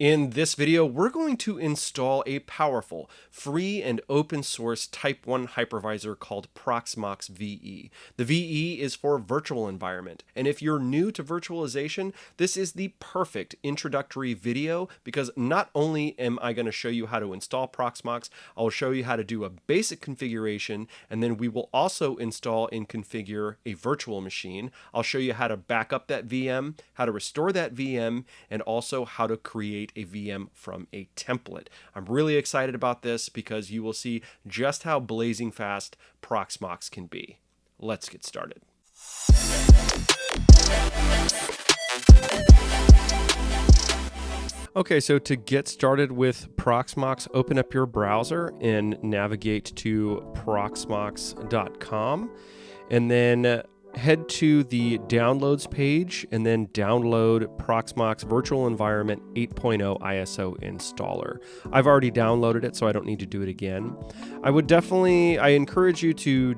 In this video, we're going to install a powerful, free and open source Type 1 hypervisor called Proxmox VE. The VE is for virtual environment, and if you're new to virtualization, this is the perfect introductory video because not only am I going to show you how to install Proxmox, I'll show you how to do a basic configuration, and then we will also install and configure a virtual machine. I'll show you how to back up that VM, how to restore that VM, and also how to create a VM from a template. I'm really excited about this because you will see just how blazing fast Proxmox can be. Let's get started. Okay, so to get started with Proxmox, open up your browser and navigate to proxmox.com, and then head to the downloads page and then download Proxmox Virtual Environment 8.0 ISO installer. I've already downloaded it, so I don't need to do it again. I encourage you to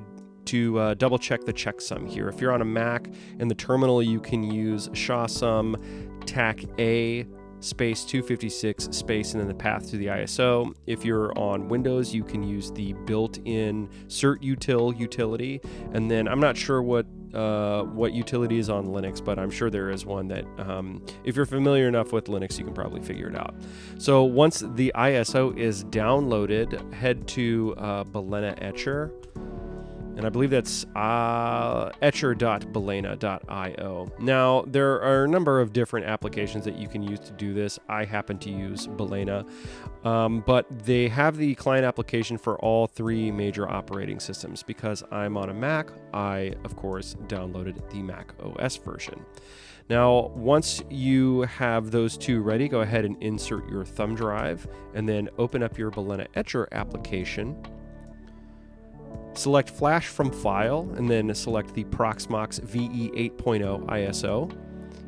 double check the checksum here. If you're on a Mac, in the terminal you can use shawsum tac A space 256 space and then the path to the ISO. If you're on Windows, you can use the built-in certutil utility, and then I'm not sure what utility is on Linux, but I'm sure there is one that if you're familiar enough with Linux, you can probably figure it out. So once the ISO is downloaded, head to Balena Etcher, and I believe that's etcher.balena.io. Now, there are a number of different applications that you can use to do this. I happen to use Balena, but they have the client application for all three major operating systems. Because I'm on a Mac, I, of course, downloaded the Mac OS version. Now, once you have those two ready, go ahead and insert your thumb drive, and then open up your Balena Etcher application. Select Flash from File, and then select the Proxmox VE 8.0 ISO,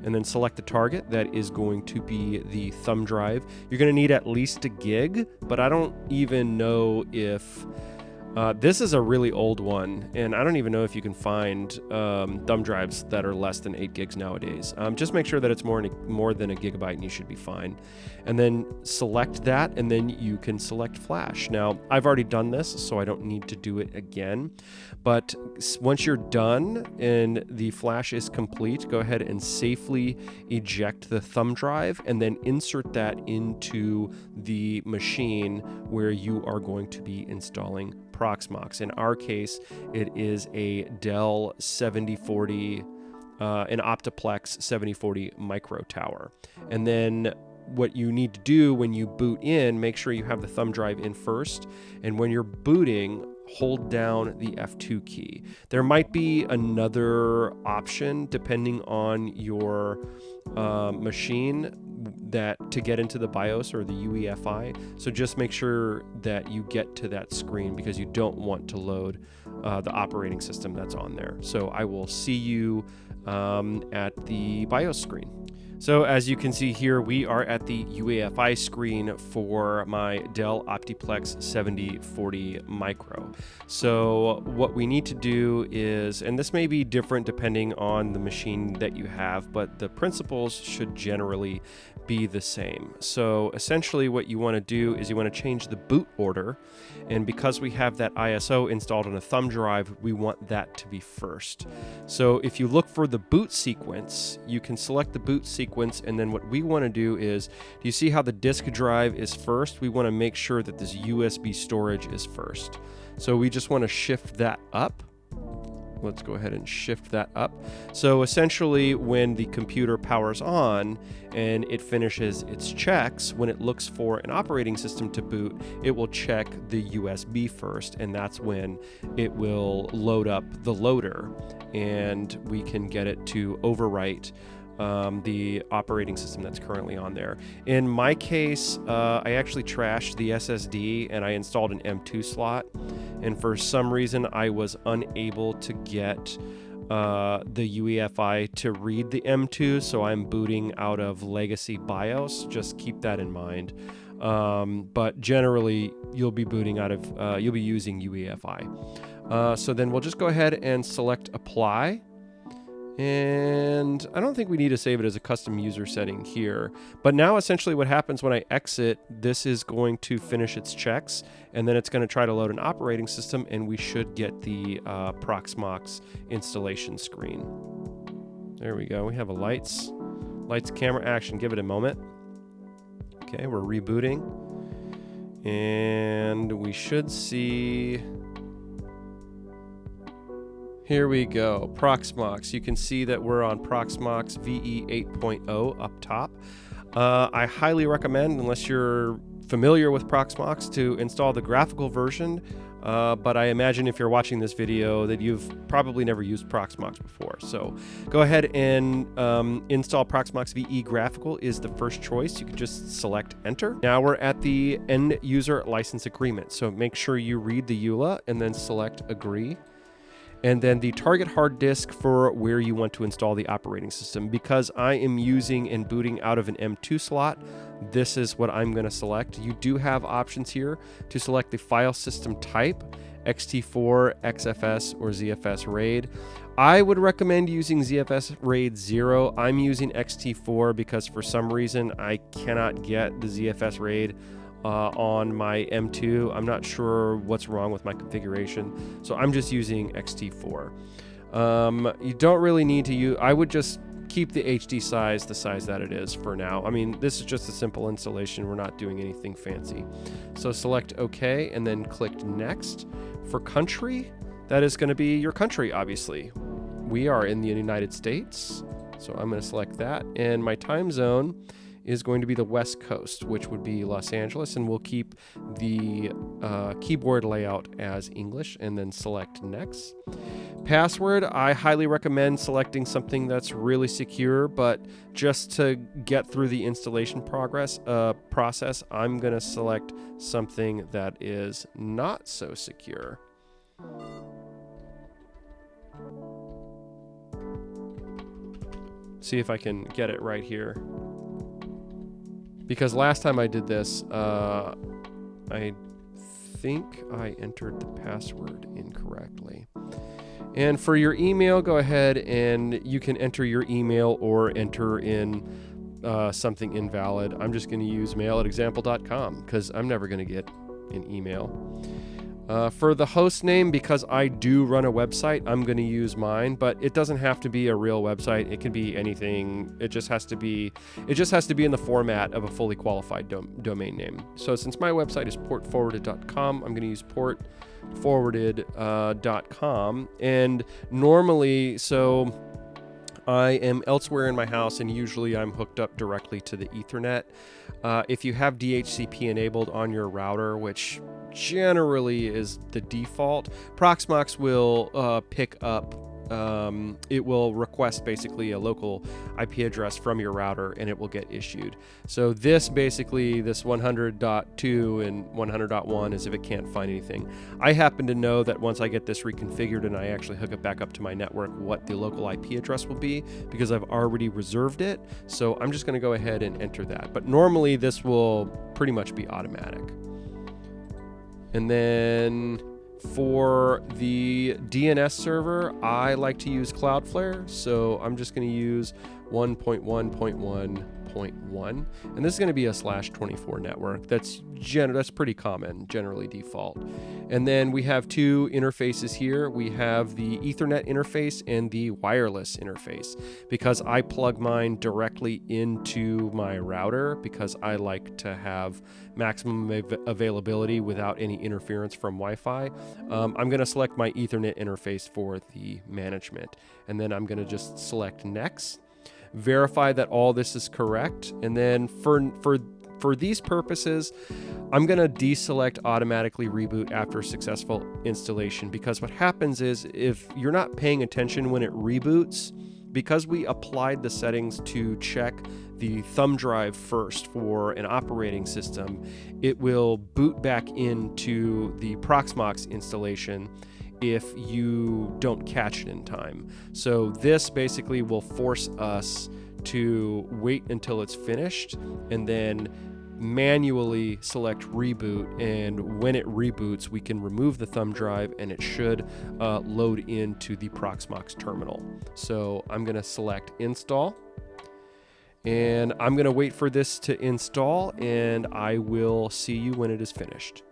and then select the target. That is going to be the thumb drive. You're going to need at least a gig, but I don't even know if this is a really old one, and I don't even know if you can find thumb drives that are less than 8 gigs nowadays. Just make sure that it's more than a gigabyte, and you should be fine. And then select that, and then you can select Flash. Now, I've already done this, so I don't need to do it again. But once you're done and the Flash is complete, go ahead and safely eject the thumb drive, and then insert that into the machine where you are going to be installing Proxmox. In our case, it is a Dell 7040, an Optiplex 7040 micro tower. And then what you need to do when you boot in, make sure you have the thumb drive in first, and when you're booting, hold down the F2 key. There might be another option depending on your machine to get into the BIOS or the UEFI. So just make sure that you get to that screen because you don't want to load the operating system that's on there. So I will see you at the BIOS screen. So as you can see here, we are at the UEFI screen for my Dell Optiplex 7040 Micro. So what we need to do is, and this may be different depending on the machine that you have, but the principles should generally be the same. So essentially what you want to do is you want to change the boot order, and because we have that ISO installed on a thumb drive, we want that to be first. So if you look for the boot sequence, you can select the boot sequence, and then what we want to do is, do you see how the disk drive is first? We want to make sure that this USB storage is first. So we just want to shift that up. Let's go ahead and shift that up. So essentially when the computer powers on and it finishes its checks, when it looks for an operating system to boot, it will check the USB first, and that's when it will load up the loader, and we can get it to overwrite the operating system that's currently on there. In my case, I actually trashed the SSD and I installed an M2 slot, and for some reason I was unable to get the UEFI to read the M2, so I'm booting out of legacy BIOS. Just keep that in mind. But generally you'll be booting out of you'll be using UEFI. So then we'll just go ahead and select apply. And I don't think we need to save it as a custom user setting here. But now essentially what happens when I exit, this is going to finish its checks, and then it's going to try to load an operating system, and we should get the Proxmox installation screen. There we go. We have a lights, camera, action. Give it a moment. Okay, we're rebooting. And we should see... Here we go, Proxmox. You can see that we're on Proxmox VE 8.0 up top. I highly recommend, unless you're familiar with Proxmox, to install the graphical version. But I imagine if you're watching this video that you've probably never used Proxmox before. So go ahead and install Proxmox VE graphical is the first choice. You can just select enter. Now we're at the end user license agreement. So make sure you read the EULA and then select agree. And then the target hard disk for where you want to install the operating system. Because I am using and booting out of an M2 slot, this is what I'm going to select. You do have options here to select the file system type, XT4, XFS, or ZFS RAID. I would recommend using ZFS RAID 0. I'm using XT4 because for some reason I cannot get the ZFS RAID on my M2. I'm not sure what's wrong with my configuration, so I'm just using XT4. You don't really need to use, I would just keep the HD size the size that it is for now. I mean, this is just a simple installation. We're not doing anything fancy. So select OK and then click next. For country, that is going to be your country, obviously. We are in the United States, so I'm going to select that. And my time zone is going to be the West Coast, which would be Los Angeles, and we'll keep the keyboard layout as English, and then select next. Password, I highly recommend selecting something that's really secure, but just to get through the installation process, I'm gonna select something that is not so secure. See if I can get it right here. Because last time I did this, I think I entered the password incorrectly. And for your email, go ahead and you can enter your email or enter in something invalid. I'm just going to use mail@example.com because I'm never going to get an email. For the host name, because I do run a website, I'm going to use mine, but it doesn't have to be a real website. It can be anything. It just has to be in the format of a fully qualified domain name. So since my website is portforwarded.com, I'm going to use portforwarded.com. And normally, so I am elsewhere in my house, and usually I'm hooked up directly to the Ethernet. If you have DHCP enabled on your router, which generally is the default, Proxmox will pick up, it will request basically a local IP address from your router, and it will get issued. So this 100.2 and 100.1 is if it can't find anything. I happen to know that once I get this reconfigured and I actually hook it back up to my network, what the local IP address will be, because I've already reserved it. So I'm just going to go ahead and enter that. But normally this will pretty much be automatic. And then for the DNS server, I like to use Cloudflare, so I'm just going to use 1.1.1.1, and this is going to be a /24 network. That's pretty common, generally default. And then we have two interfaces here. We have the Ethernet interface and the wireless interface, because I plug mine directly into my router because I like to have maximum availability without any interference from Wi-Fi. I'm going to select my Ethernet interface for the management, and then I'm going to just select next, verify that all this is correct, and then for these purposes, I'm going to deselect automatically reboot after successful installation, because what happens is if you're not paying attention when it reboots, because we applied the settings to check the thumb drive first for an operating system, it will boot back into the Proxmox installation if you don't catch it in time. So this basically will force us to wait until it's finished and then manually select reboot, and when it reboots, we can remove the thumb drive and it should load into the Proxmox terminal. So I'm going to select install, and I'm going to wait for this to install, and I will see you when it is finished.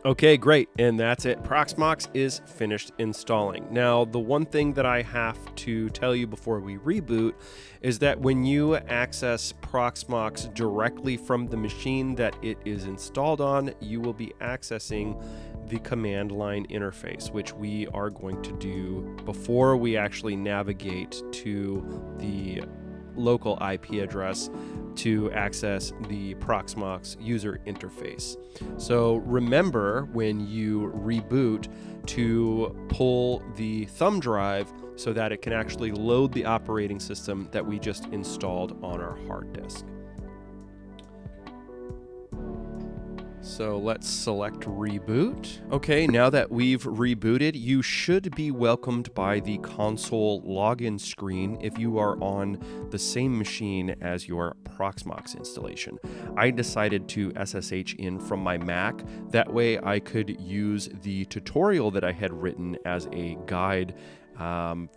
Okay, great. And that's it. Proxmox is finished installing. Now, the one thing that I have to tell you before we reboot is that when you access Proxmox directly from the machine that it is installed on, you will be accessing the command line interface, which we are going to do before we actually navigate to the local IP address to access the Proxmox user interface. So remember, when you reboot, to pull the thumb drive so that it can actually load the operating system that we just installed on our hard disk. So let's select reboot. Okay, now that we've rebooted, you should be welcomed by the console login screen if you are on the same machine as your Proxmox installation. I decided to SSH in from my Mac. That way I could use the tutorial that I had written as a guide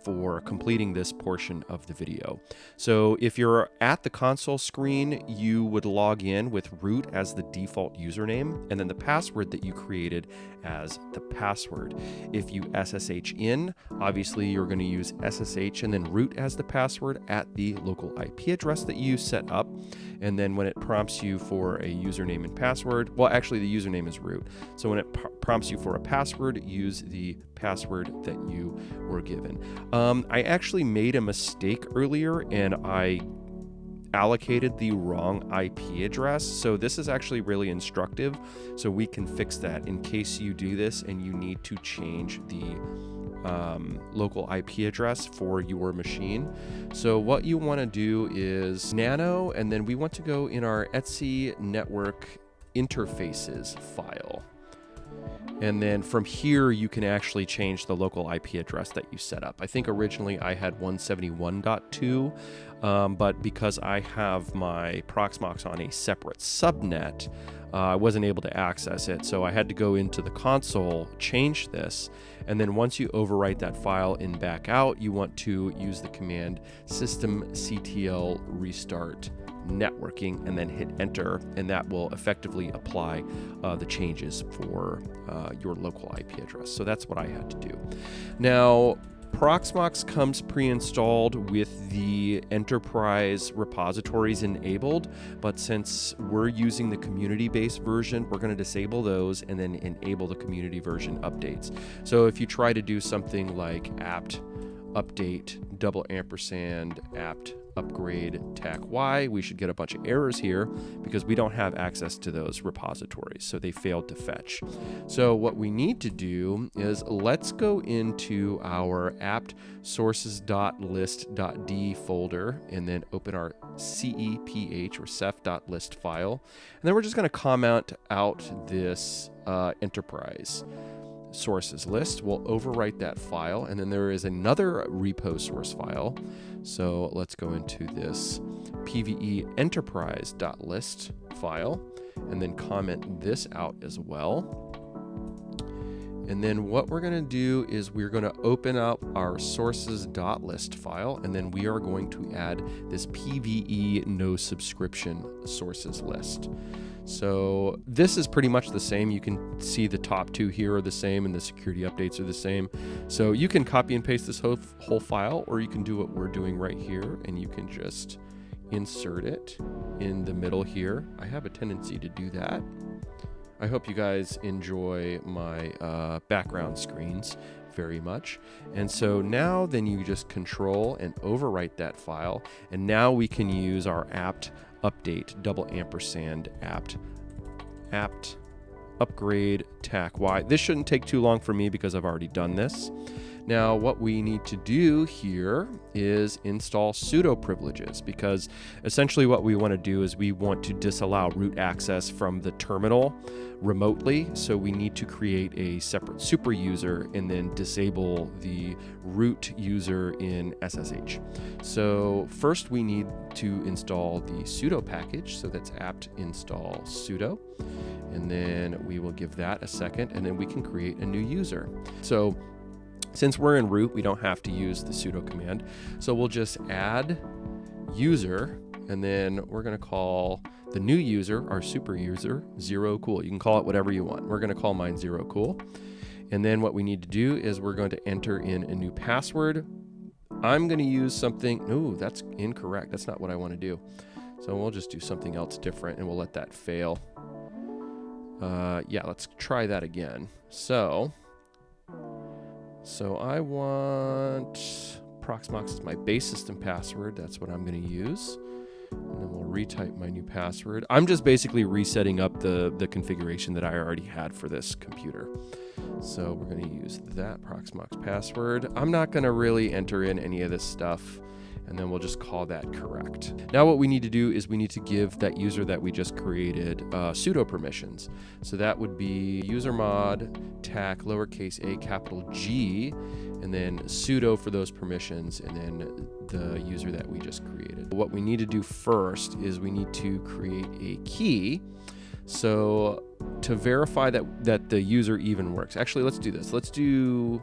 for completing this portion of the video. So if you're at the console screen, you would log in with root as the default username, and then the password that you created as the password. If you SSH in, obviously you're going to use SSH and then root as the password at the local IP address that you set up. And then when it prompts you for a username and password, well, actually the username is root. So when it prompts you for a password, use the password that you were given. I actually made a mistake earlier and I allocated the wrong IP address. So this is actually really instructive. So we can fix that in case you do this and you need to change the local IP address for your machine. So what you want to do is nano, and then we want to go in our Etsy network interfaces file. And then from here, you can actually change the local IP address that you set up. I think originally I had 171.2, but because I have my Proxmox on a separate subnet, I wasn't able to access it. So I had to go into the console, change this, and then once you overwrite that file and back out, you want to use the command systemctl restart networking and then hit enter, and that will effectively apply the changes for your local IP address. So that's what I had to do. Now, Proxmox comes pre-installed with the enterprise repositories enabled, but since we're using the community-based version, we're going to disable those and then enable the community version updates. So if you try to do something like apt update $& apt upgrade tac y, we should get a bunch of errors here because we don't have access to those repositories, so they failed to fetch. So what we need to do is let's go into our apt sources.list.d folder and then open our ceph or ceph.list file, and then we're just going to comment out this enterprise sources list. We'll overwrite that file, and then there is another repo source file. So let's go into this pve enterprise.list file and then comment this out as well. And then what we're going to do is we're going to open up our sources.list file, and then we are going to add this PVE no subscription sources list. So this is pretty much the same. You can see the top two here are the same and the security updates are the same. So you can copy and paste this whole file, or you can do what we're doing right here and you can just insert it in the middle here. I have a tendency to do that. I hope you guys enjoy my background screens very much. And so now then you just control and overwrite that file, and now we can use our apt update $& apt upgrade tac Y. This shouldn't take too long for me because I've already done this. Now, what we need to do here is install sudo privileges, because essentially what we want to do is we want to disallow root access from the terminal remotely. So we need to create a separate super user and then disable the root user in SSH. So first we need to install the sudo package. So that's apt install sudo. And then we will give that a second, and then we can create a new user. So since we're in root, we don't have to use the sudo command. So we'll just add user, and then we're going to call the new user, our super user, 0cool. You can call it whatever you want. We're going to call mine 0cool. And then what we need to do is we're going to enter in a new password. I'm going to use something. No, that's incorrect. That's not what I want to do. So we'll just do something else different, and we'll let that fail. Yeah, let's try that again. So I want Proxmox as my base system password. That's what I'm going to use. And then we'll retype my new password. I'm just basically resetting up the configuration that I already had for this computer. So we're going to use that Proxmox password. I'm not going to really enter in any of this stuff, and then we'll just call that correct. Now what we need to do is we need to give that user that we just created sudo permissions. So that would be usermod tac lowercase a capital G, and then sudo for those permissions, and then the user that we just created. What we need to do first is we need to create a key. So to verify that the user even works. Actually, let's do this. Let's do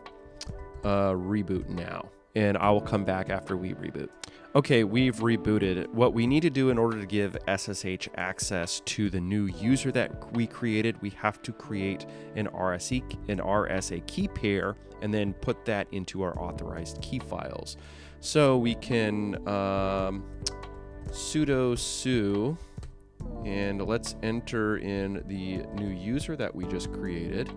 reboot now, and I will come back after we reboot. Okay, we've rebooted. What we need to do in order to give SSH access to the new user that we created, we have to create an RSA key pair and then put that into our authorized key files. So we can sudo su, and let's enter in the new user that we just created.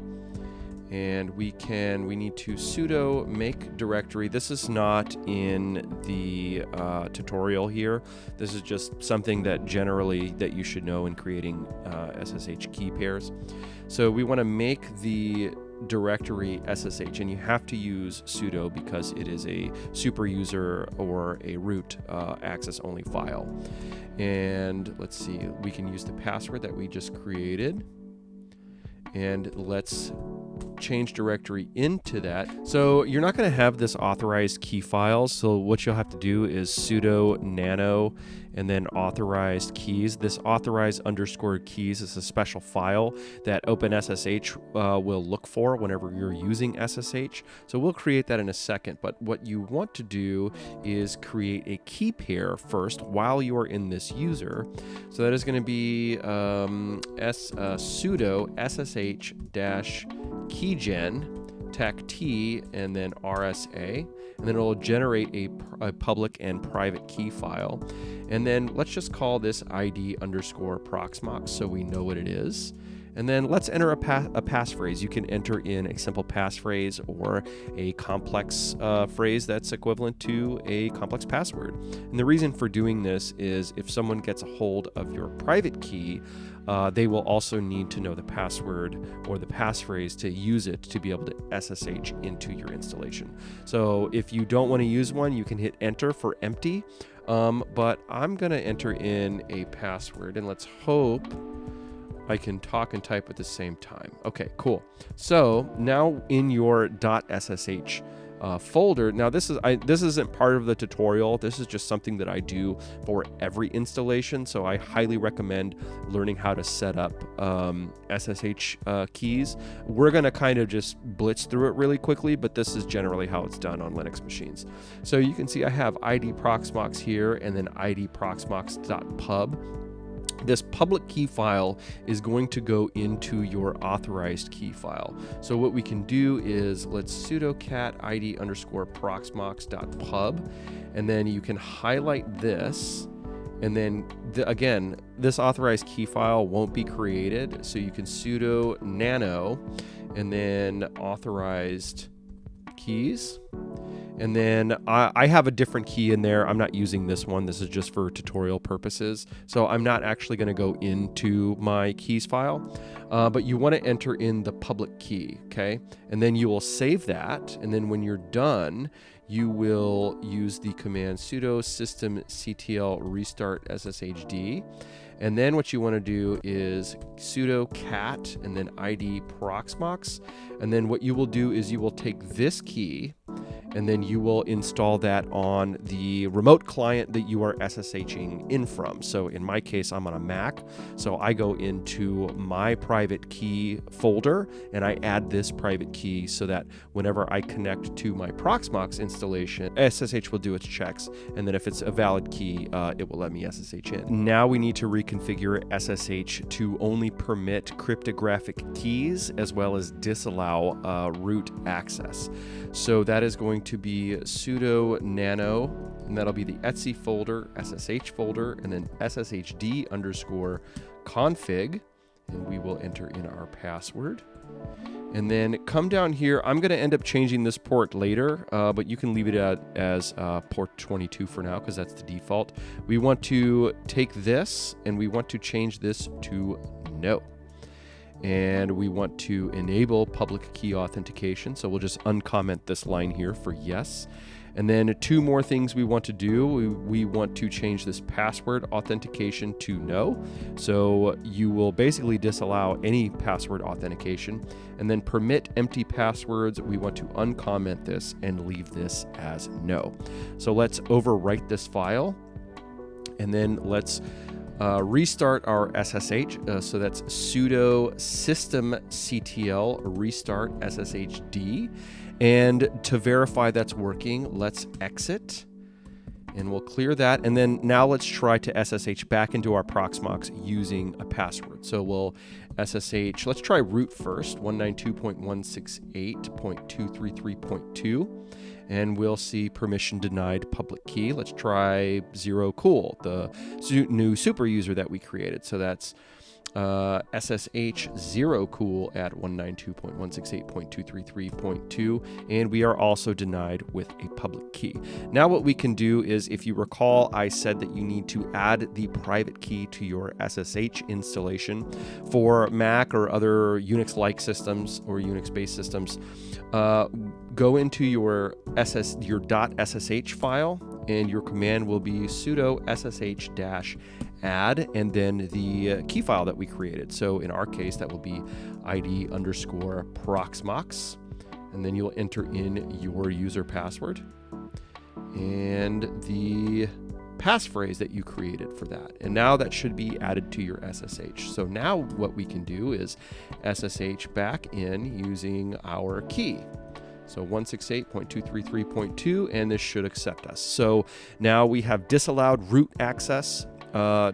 And we need to sudo make directory. This is not in the tutorial here. This is just something that you should know in creating SSH key pairs. So we want to make the directory SSH, and you have to use sudo because it is a super user or a root access only file. And let's see, we can use the password that we just created, and let's change directory into that. So you're not going to have this authorized key files. So what you'll have to do is sudo nano and then authorized keys. This authorized underscore keys is a special file that OpenSSH will look for whenever you're using SSH. So we'll create that in a second. But what you want to do is create a key pair first while you are in this user. So that is going to be sudo ssh-keygen tac t and then RSA, and then it will generate a public and private key file. And then let's just call this ID underscore Proxmox so we know what it is. And then let's enter a passphrase. You can enter in a simple passphrase or a complex phrase that's equivalent to a complex password. And the reason for doing this is if someone gets a hold of your private key, they will also need to know the password or the passphrase to use it to be able to SSH into your installation. So if you don't want to use one, you can hit enter for empty. But I'm going to enter in a password, and let's hope I can talk and type at the same time. Okay, cool. So now in your .ssh folder, now this isn't part of the tutorial. This is just something that I do for every installation. So I highly recommend learning how to set up SSH keys. We're going to kind of just blitz through it really quickly, but this is generally how it's done on Linux machines. So you can see I have ID Proxmox here and then ID Proxmox.pub. This public key file is going to go into your authorized key file. So what we can do is let's sudo cat ID underscore proxmox.pub, and then you can highlight this, and then again, this authorized key file won't be created. So you can sudo nano and then authorized keys. And then I have a different key in there. I'm not using this one. This is just for tutorial purposes. So I'm not actually going to go into my keys file, but you want to enter in the public key, okay? And then you will save that. And then when you're done, you will use the command sudo systemctl restart sshd. And then what you want to do is sudo cat and then id proxmox. And then what you will do is you will take this key and then you will install that on the remote client that you are SSHing in from. So in my case, I'm on a Mac. So I go into my private key folder and I add this private key so that whenever I connect to my Proxmox installation, SSH will do its checks. And then if it's a valid key, it will let me SSH in. Now we need to reconfigure SSH to only permit cryptographic keys as well as disallow root access. So that is going to be sudo nano, and that'll be the etc folder, SSH folder, and then sshd underscore config, and we will enter in our password. And then come down here. I'm going to end up changing this port later, but you can leave it as port 22 for now because that's the default. We want to take this and we want to change this to no. And we want to enable public key authentication. So we'll just uncomment this line here for yes. And then two more things we want to do. We want to change this password authentication to no. So you will basically disallow any password authentication. And then permit empty passwords. We want to uncomment this and leave this as no. So let's overwrite this file. And then let's restart our SSH. So that's sudo systemctl restart sshd. And to verify that's working, let's exit and we'll clear that. And then now let's try to SSH back into our Proxmox using a password. So we'll SSH, let's try root first, 192.168.233.2. And we'll see permission denied public key. Let's try 0cool, the new super user that we created. So that's SSH 0cool at 192.168.233.2, and we are also denied with a public key. Now what we can do is, if you recall, I said that you need to add the private key to your SSH installation. For Mac or other Unix-like systems or Unix-based systems, go into your .ssh file, and your command will be sudo ssh-add and then the key file that we created. So in our case, that will be id underscore proxmox, and then you'll enter in your user password and the passphrase that you created for that. And now that should be added to your SSH. So now what we can do is SSH back in using our key. So 168.233.2, and this should accept us. So now we have disallowed root access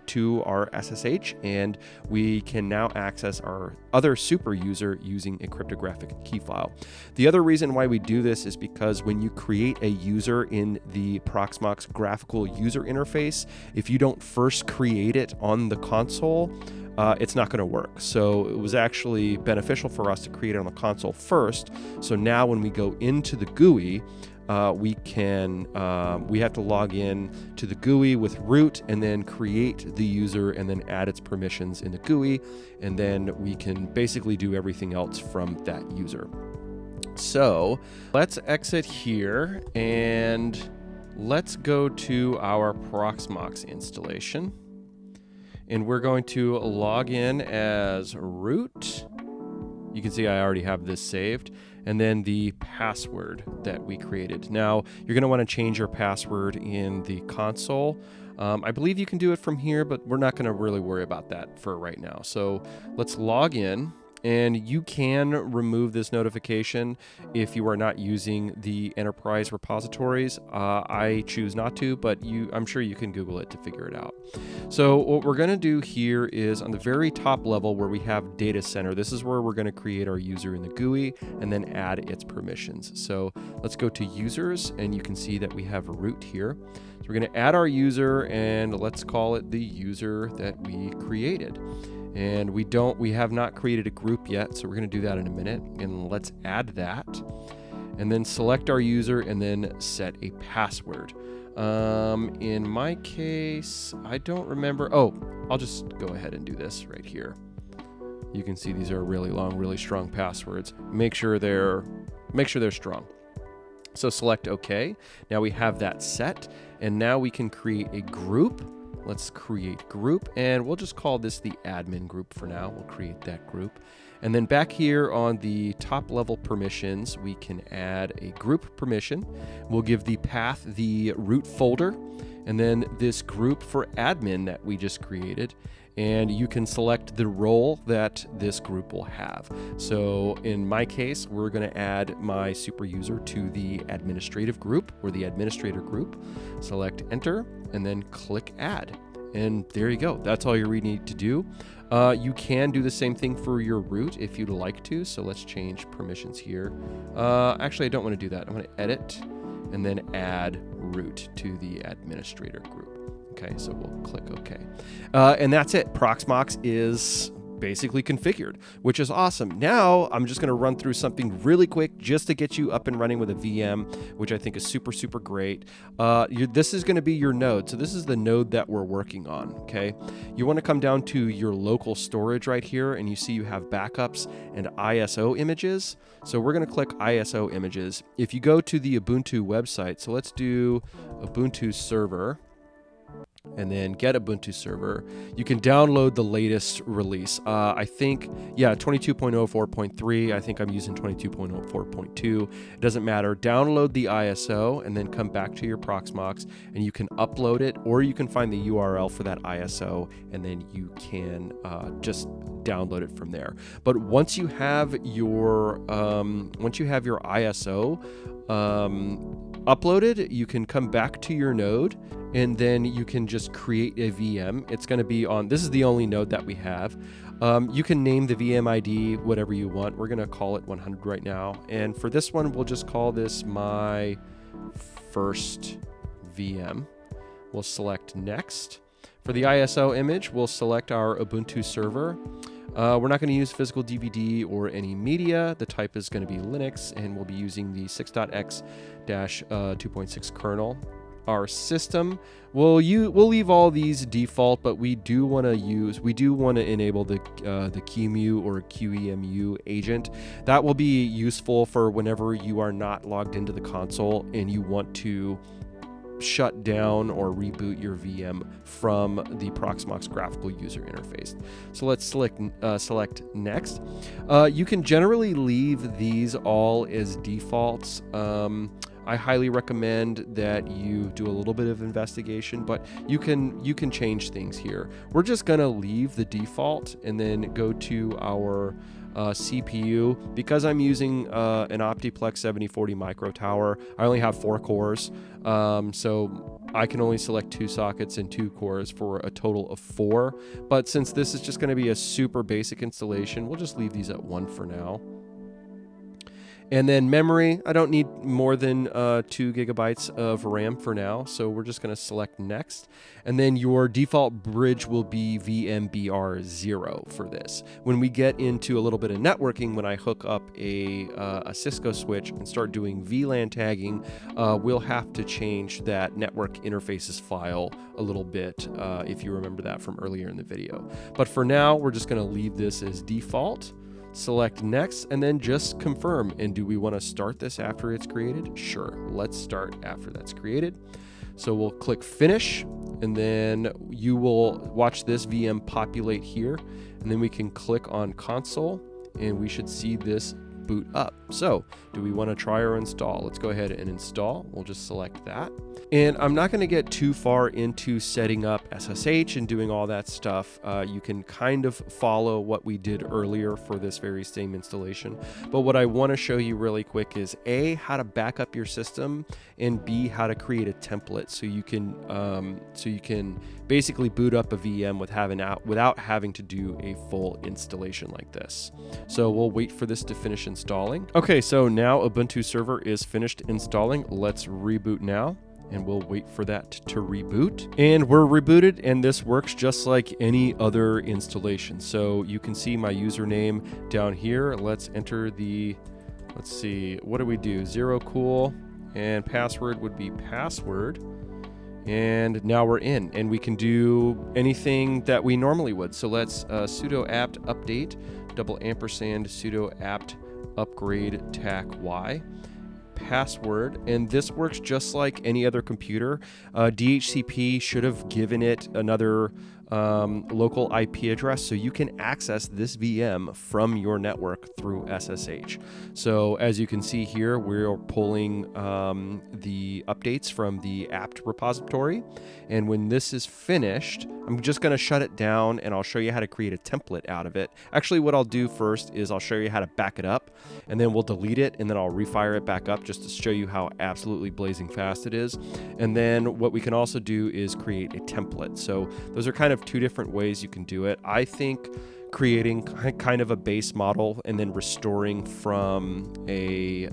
to our SSH, and we can now access our other super user using a cryptographic key file. The other reason why we do this is because when you create a user in the Proxmox graphical user interface, if you don't first create it on the console, it's not going to work. So it was actually beneficial for us to create it on the console first. So now when we go into the GUI, we have to log in to the GUI with root and then create the user and then add its permissions in the GUI. And then we can basically do everything else from that user. So let's exit here and let's go to our Proxmox installation. And we're going to log in as root. You can see I already have this saved. And then the password that we created. Now, you're going to want to change your password in the console. I believe you can do it from here, but we're not going to really worry about that for right now. So let's log in. And you can remove this notification if you are not using the enterprise repositories. I choose not to, but I'm sure you can Google it to figure it out. So what we're going to do here is on the very top level where we have data center, this is where we're going to create our user in the GUI and then add its permissions. So let's go to users, and you can see that we have root here. So we're going to add our user, and let's call it the user that we created. And we have not created a group yet, so we're going to do that in a minute. And let's add that. and then select our user and then set a password. In my case, I don't remember. Oh, I'll just go ahead and do this right here. You can see these are really long, really strong passwords. Make sure they're strong. So select OK. Now we have that set, and now we can create a group. Let's create group, and we'll just call this the admin group for now. We'll create that group. And then back here on the top level permissions, we can add a group permission. We'll give the path the root folder, and then this group for admin that we just created. And you can select the role that this group will have. So in my case, we're going to add my super user to the administrative group or the administrator group. Select enter and then click add. And there you go. That's all you really need to do. You can do the same thing for your root if you'd like to. So let's change permissions here. Actually, I don't want to do that. I'm going to edit and then add root to the administrator group. Okay, so we'll click OK. And that's it. Proxmox is basically configured, which is awesome. Now I'm just going to run through something really quick just to get you up and running with a VM, which I think is super, super great. This is going to be your node. So this is the node that we're working on. Okay, you want to come down to your local storage right here, and you see you have backups and ISO images. So we're going to click ISO images. If you go to the Ubuntu website, so let's do Ubuntu server, and then get Ubuntu server. You can download the latest release. I think, yeah, 22.04.3. I think I'm using 22.04.2. It doesn't matter. Download the ISO and then come back to your Proxmox, and you can upload it, or you can find the URL for that ISO, and then you can just download it from there. But once you have your ISO uploaded, you can come back to your node, and then you can just create a VM. It's going to be on, this is the only node that we have. You can name the VM ID whatever you want. We're going to call it 100 right now. And for this one, we'll just call this my first VM. We'll select next. For the ISO image, we'll select our Ubuntu server. We're not going to use physical DVD or any media. The type is going to be Linux, and we'll be using the 6.x-2.6 kernel. Our system, we'll leave all these default, but we do want to enable the QEMU or QEMU agent. That will be useful for whenever you are not logged into the console and you want to shut down or reboot your VM from the Proxmox graphical user interface. So let's select next. You can generally leave these all as defaults. I highly recommend that you do a little bit of investigation, but you can change things here. We're just gonna leave the default and then go to our CPU. Because I'm using an Optiplex 7040 micro tower, I only have 4 cores, so I can only select 2 sockets and 2 cores for a total of 4. But since this is just going to be a super basic installation, we'll just leave these at 1 for now. And then memory, I don't need more than 2 gigabytes of RAM for now, so we're just going to select next. And then your default bridge will be VMBR0 for this. When we get into a little bit of networking, when I hook up a Cisco switch and start doing VLAN tagging, we'll have to change that network interfaces file a little bit, if you remember that from earlier in the video. But for now, we're just going to leave this as default. Select next, and then just confirm. And do we want to start this after it's created? Sure, let's start after that's created. So we'll click finish, and then you will watch this VM populate here, and then we can click on console, and we should see this boot up. So do we want to try or install? Let's go ahead and install. We'll just select that. And I'm not going to get too far into setting up SSH and doing all that stuff. You can kind of follow what we did earlier for this very same installation. But what I want to show you really quick is A, how to back up your system, and B, how to create a template so you can basically boot up a VM without having to do a full installation like this. So we'll wait for this to finish installing. Okay, so now Ubuntu server is finished installing. Let's reboot now, and we'll wait for that to reboot. And we're rebooted, and this works just like any other installation. So you can see my username down here. Let's enter the let's see, what do we do? Zero cool, and password would be password. And now we're in, and we can do anything that we normally would. So let's sudo apt update && sudo apt upgrade tac y password, and this works just like any other computer. DHCP should have given it another local IP address, so you can access this VM from your network through SSH. So as you can see here, we're pulling the updates from the apt repository, and when this is finished, I'm just going to shut it down, and I'll show you how to create a template out of it. Actually, what I'll do first is I'll show you how to back it up, and then we'll delete it, and then I'll refire it back up just to show you how absolutely blazing fast it is. And then what we can also do is create a template. So those are kind of two different ways you can do it. I think creating kind of a base model and then restoring from a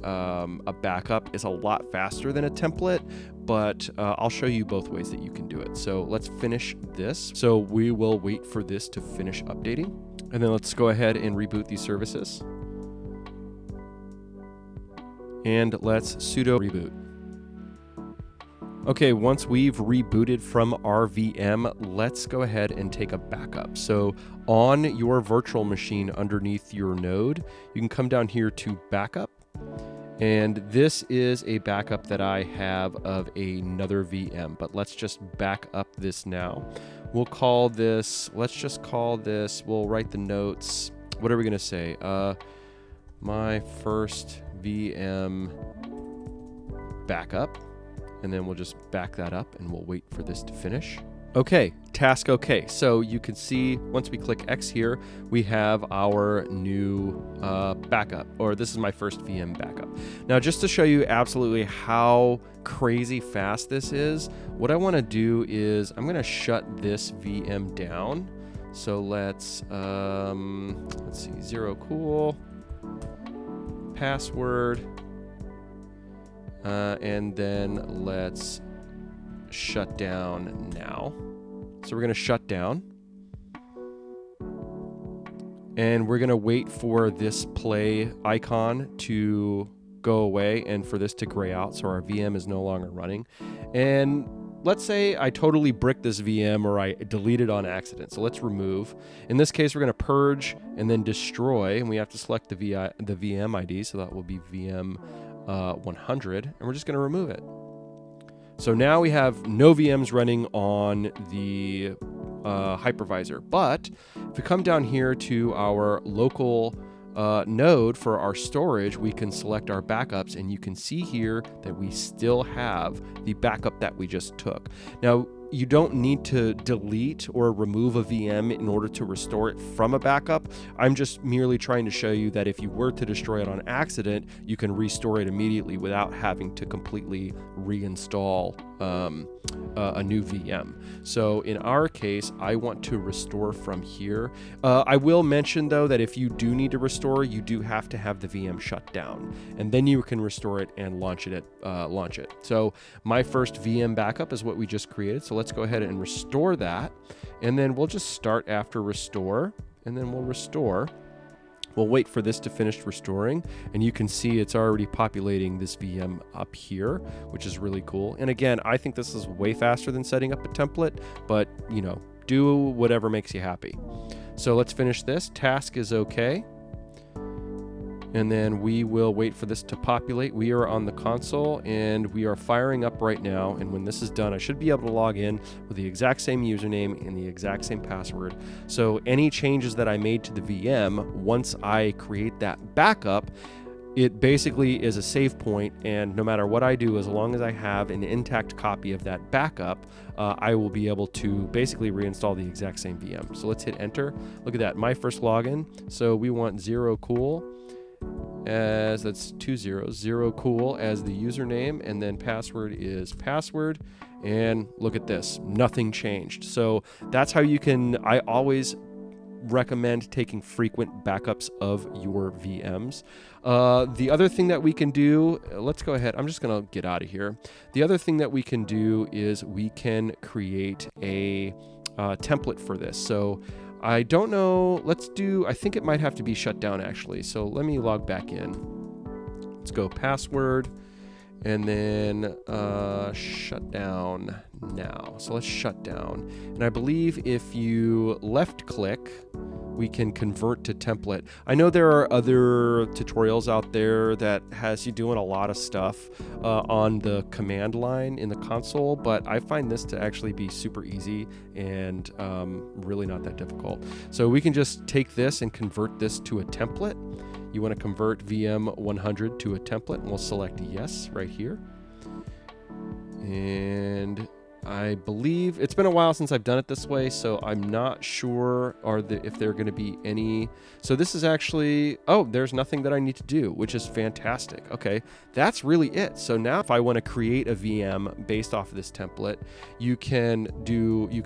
backup is a lot faster than a template, but I'll show you both ways that you can do it. So let's finish this. So we will wait for this to finish updating, and then let's go ahead and reboot these services. And let's sudo reboot. Okay, once we've rebooted from our VM, let's go ahead and take a backup. So on your virtual machine underneath your node, you can come down here to backup. And this is a backup that I have of another VM, but let's just back up this now. We'll call this, let's just call this, we'll write the notes. What are we gonna say? My first VM backup. And then we'll just back that up and we'll wait for this to finish. Okay, task okay. So you can see once we click X here, we have our new backup, or this is my first VM backup. Now, just to show you absolutely how crazy fast this is, what I want to do is I'm going to shut this VM down. So let's see, zero cool, password. And then let's shut down now. So we're going to shut down. And we're going to wait for this play icon to go away and for this to gray out so our VM is no longer running. And let's say I totally bricked this VM or I deleted on accident. So let's remove. In this case, we're going to purge and then destroy. And we have to select the VM ID. So that will be VM 100, and we're just going to remove it. So now we have no VMs running on the hypervisor. But if we come down here to our local node for our storage, we can select our backups, and you can see here that we still have the backup that we just took. Now, you don't need to delete or remove a VM in order to restore it from a backup. I'm just merely trying to show you that if you were to destroy it on accident, you can restore it immediately without having to completely reinstall a new VM. So in our case, I want to restore from here. I will mention though that if you do need to restore, you do have to have the VM shut down, and then you can restore it and launch it. So my first VM backup is what we just created. So let's go ahead and restore that, and then we'll just start after restore, and then we'll restore. We'll wait for this to finish restoring, and you can see it's already populating this VM up here, which is really cool. And again, I think this is way faster than setting up a template, but you know, do whatever makes you happy. So let's finish this. Task is okay. And then we will wait for this to populate. We are on the console and we are firing up right now. And when this is done, I should be able to log in with the exact same username and the exact same password. So any changes that I made to the VM, once I create that backup, it basically is a save point, and no matter what I do, as long as I have an intact copy of that backup, I will be able to basically reinstall the exact same VM. So let's hit enter. Look at that, my first login. So we want zero cool. As that's 2 zeros, zero cool as the username, and then password is password. And look at this, nothing changed. So that's how you can, I always recommend taking frequent backups of your VMs. The other thing that we can do, let's go ahead, I'm just gonna get out of here. The other thing that we can do is we can create a template for this. So I don't know, let's do, I think it might have to be shut down actually. So let me log back in. let's go password, and then shut down now. So let's shut down. And I believe if you left click, we can convert to template. I know there are other tutorials out there that has you doing a lot of stuff on the command line in the console, but I find this to actually be super easy and really not that difficult. So we can just take this and convert this to a template. You want to convert VM 100 to a template, and we'll select yes right here. And I believe it's been a while since I've done it this way, so I'm not sure if there are going to be any. So this is actually, oh, there's nothing that I need to do, which is fantastic. Okay, that's really it. So now if I want to create a VM based off of this template, you can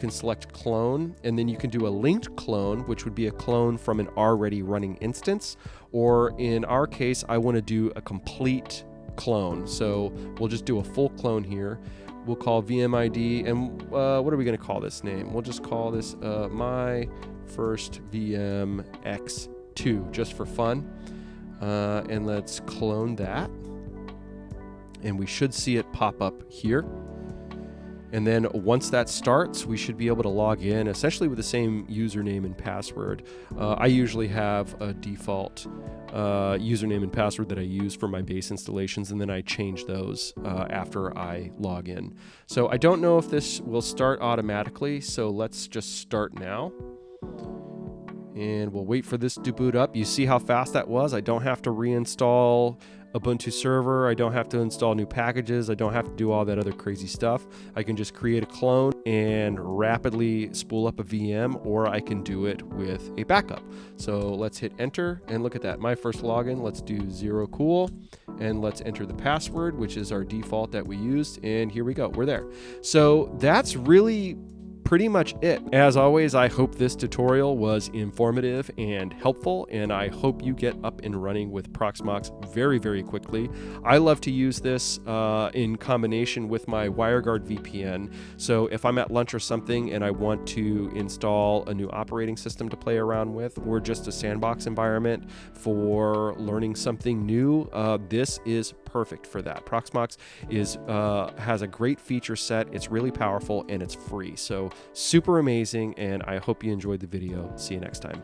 select clone, and then you can do a linked clone, which would be a clone from an already running instance, or in our case, I want to do a complete clone. So we'll just do a full clone here. We'll call VMID, and what are we going to call this name? We'll just call this my first VM X2, just for fun. And let's clone that. And we should see it pop up here. And then once that starts, we should be able to log in essentially with the same username and password. I usually have a default username and password that I use for my base installations, and then I change those after I log in. So I don't know if this will start automatically, so let's just start now. And we'll wait for this to boot up. You see how fast that was? I don't have to reinstall Ubuntu server. I don't have to install new packages. I don't have to do all that other crazy stuff. I can just create a clone and rapidly spool up a VM, or I can do it with a backup. So let's hit enter, and look at that. My first login, let's do 0cool, and let's enter the password, which is our default that we used, and here we go. We're there. So that's really pretty much it. As always, I hope this tutorial was informative and helpful, and I hope you get up and running with Proxmox very, very quickly. I love to use this in combination with my WireGuard VPN. So if I'm at lunch or something and I want to install a new operating system to play around with, or just a sandbox environment for learning something new, this is perfect for that. Proxmox has a great feature set. It's really powerful, and it's free. So super amazing, and I hope you enjoyed the video. See you next time.